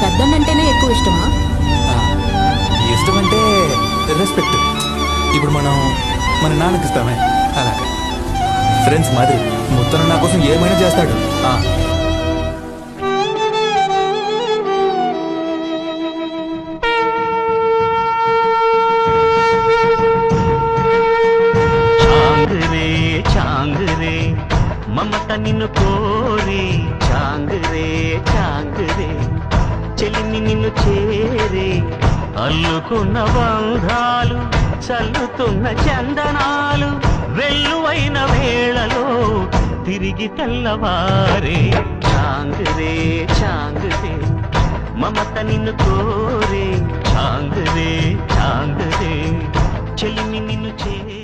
పెద్దన్నంటేనే ఎక్కువ ఇష్టమా? ఇష్టం అంటే రెస్పెక్ట్. ఇప్పుడు మనం మన నాన్నకి ఇస్తామే అలాగే. ఫ్రెండ్స్ మాదిరి మొత్తం నా కోసం ఏమైనా చేస్తాడు. చాంగురే మమత నిన్ను కోరి చాంగురే చాంగురే చెలిమి నిన్ను చేరే అల్లుకున్న బంధాలు చల్లుతున్న చందనాలు వెల్లువైన వేళలో తిరిగి తెల్లవారే చాంగురే చాంగురే మమత నిన్ను కోరే చాంగురే చాంగురే చెలిమి నిన్ను చేరే